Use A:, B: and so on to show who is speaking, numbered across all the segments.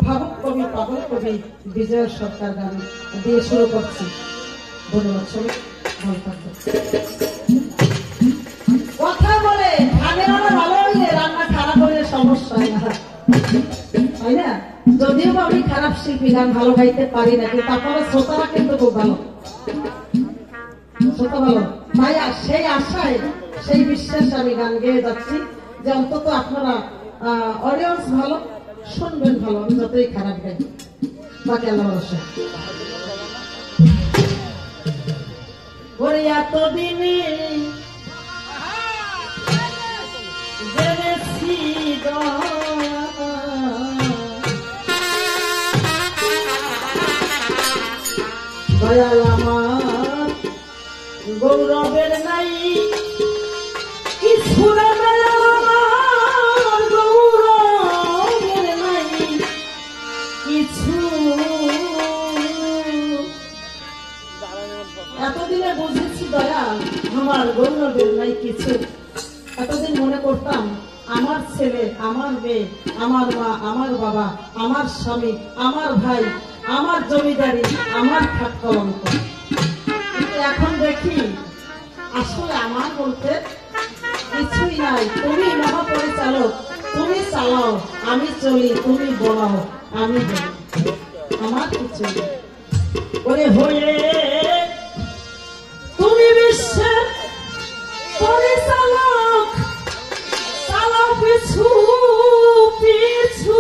A: ভাবুক কবি পাগল কবি বিজয় সরকার গান দিয়ে শুরু করছি। ধন্যবাদ সবাই, ভালো থাকবে। কথা বলে ভালো হইলে রান্না খারাপ হইলে সমস্যা হয় না, তাই না? যদিও আমি খারাপ শিল্পী, গান ভালো গাইতে পারি না, কিন্তু আপনারা শ্রোতারা কিন্তু খুব ভালো, শ্রোতা ভালো। তাই সেই আশায় সেই বিশ্বাস আমি গান গেয়ে যাচ্ছি যে অন্তত আপনারা অডিয়েন্স ভালো শুনবেন, ভালো আমি যতই খারাপ গাই। বাকি আল্লাহ ভরসা। এতদিনে জেনেছি দয়াল আমার গৌরবের নাই কিছু, গৌরবের নাই কিছু। এতদিনে বুঝেছি দয়াল আমার গৌরবের নাই কিছু। এতদিন মনে করতাম আমার ছেলে, আমার মেয়ে, আমার মা, আমার বাবা, আমার স্বামী, আমার ভাই, আমার জমিদারি, আমার খাট কলঙ্ক। কিন্তু এখন দেখি আসলে আমার বলতে কিছুই নাই। তুমি মহাপরিচালক, তুমি চালাও, আমি চলি, তুমি বলাও, আমি বলি, আমার কিছু নেই। ওরে হয়ে তুমি বিশ্বের পরিচালক, চালাও পিছু পিছু,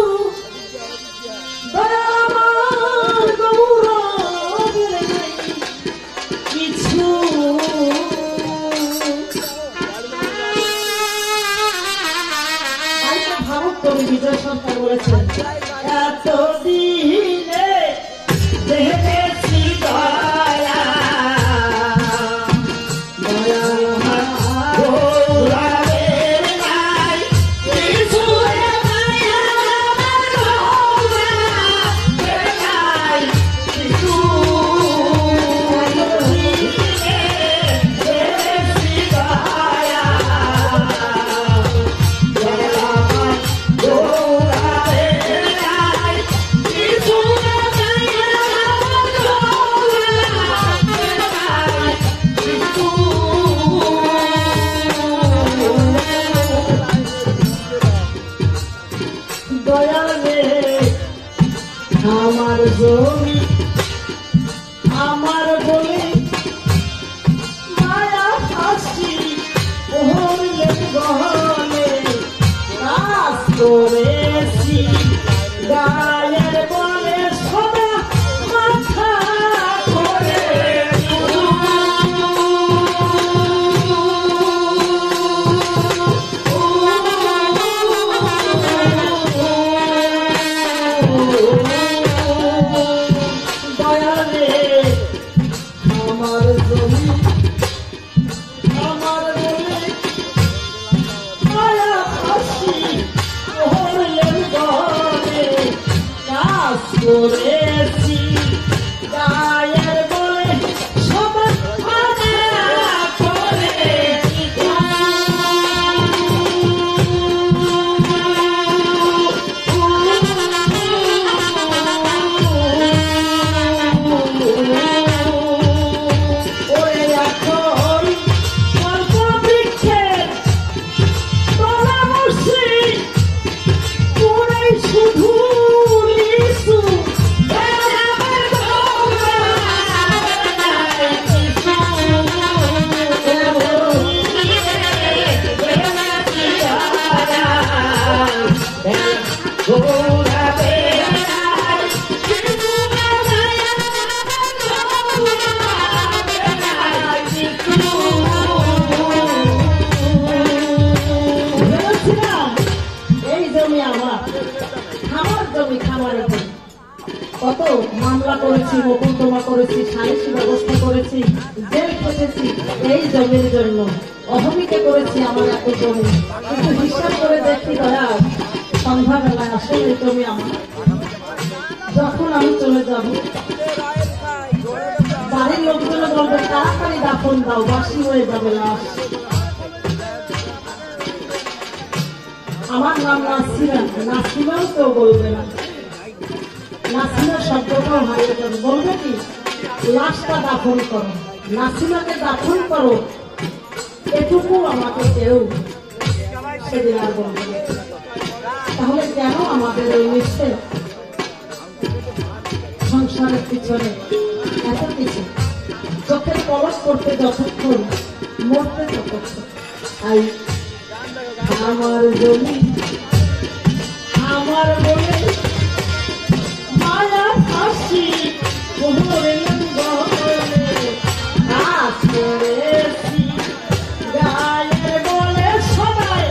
A: আমার গৌরবের নাই কিছু। ভাবুক কবি বিজয় সরকার বলেছেন এতদিনে দেখেছি দয়া আমার জমি আমার বলে মায়া ফাঁসি ওহলে গহলে কাজ করেছি গায়ের বলে সদা মাথা করে। আমার জমি আমার বলে মায়া ফাঁসি ওহলে গহলে কাজ করেছি গায়ের বলে সদা মাথা করে। কত মামলা করেছি, মোকদ্দমা করেছি, সালিসি ব্যবস্থা করেছি, জেল খেটেছি এই জমির জন্য। অহমিকে করেছি আমার এত জমি, কিন্তু হিসাব করে দেখি দয়া সন্ধ্যাবেলায় আসলে জমি আমার। যখন আমি চলে যাব বাড়ির লোকজন বলবে তাড়াতাড়ি দাফন দাও, বাসি হয়ে যাবে লাশ। আমার নাম নাসিমা, নাসিমাও কেউ বলবে না, নাসিমা শব্দটাও হারিয়ে যাবে। বলবে কি লাশটা দাফন করো, নাসিমাকে দাফন করো, এটুকু আমাকে কেউ সেদিন আর বলবে না। তাহলে কেন আমাদের এই মিশে সংসারের পিছনে এত কিছু, চোখের পলক করতে যতক্ষণ, মরতে ততক্ষণ। তাই আমার জমি আমার বলে মায়া হাসি বললেন বলে কাজ করেছি গায়ের বলে সবাই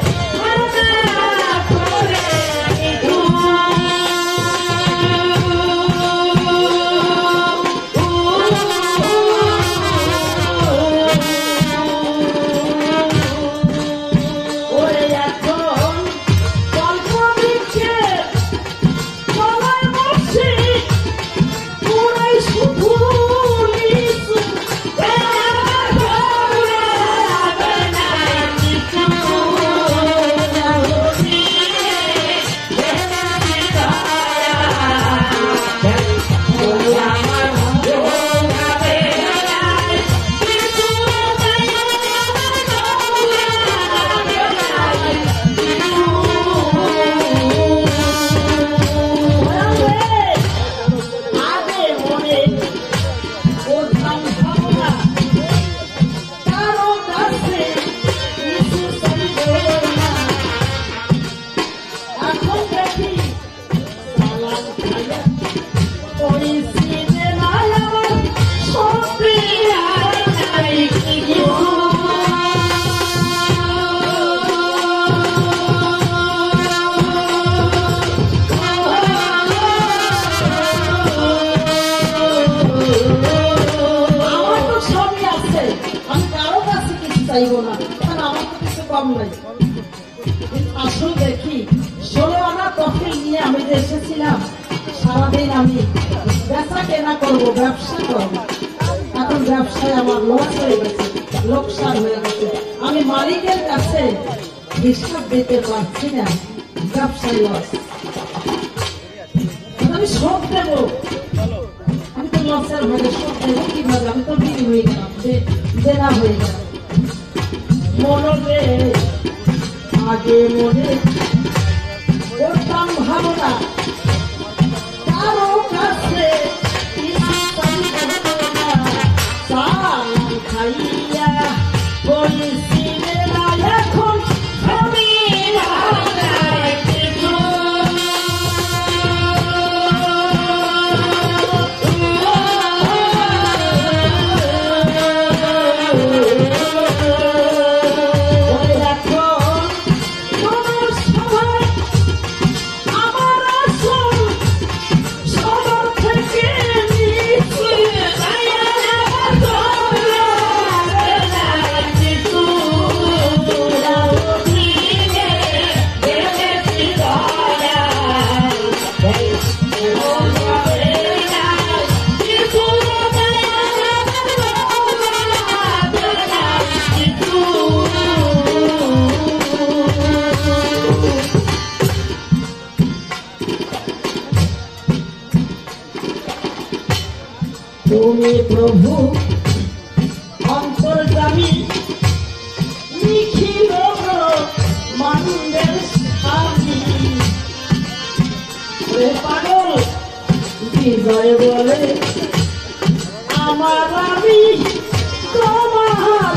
A: চাইবো না, কারণ আমার তো কিছু কম নাই। আসল দেখি 16 আনা তহবিল নিয়ে আমি যে এসেছিলাম, সারাদিন আমি বেচা কেনা করবো, ব্যবসা করবো। এখন ব্যবসায় আমার লস হয়ে গেছে, লোকসান হয়ে গেছে। আমি মালিকের কাছে হিসাব দিতে পারছি না, ব্যবসায় লস। আমি শোধ দেবো, আমি তো লসের ভাগে শোধ দেবো কিভাবে? আমি তো ঋণ হয়ে গেলাম, দেনা হয়ে গেলাম। মনে আগে মনে করতাম ভাবনা কারো কাছে খাইয়া বলছি এখন তুমি প্রভু অন্তর্যামী নিখিল মানবের স্বামী, পাগল বিজয় বলে আমার আমি তোমার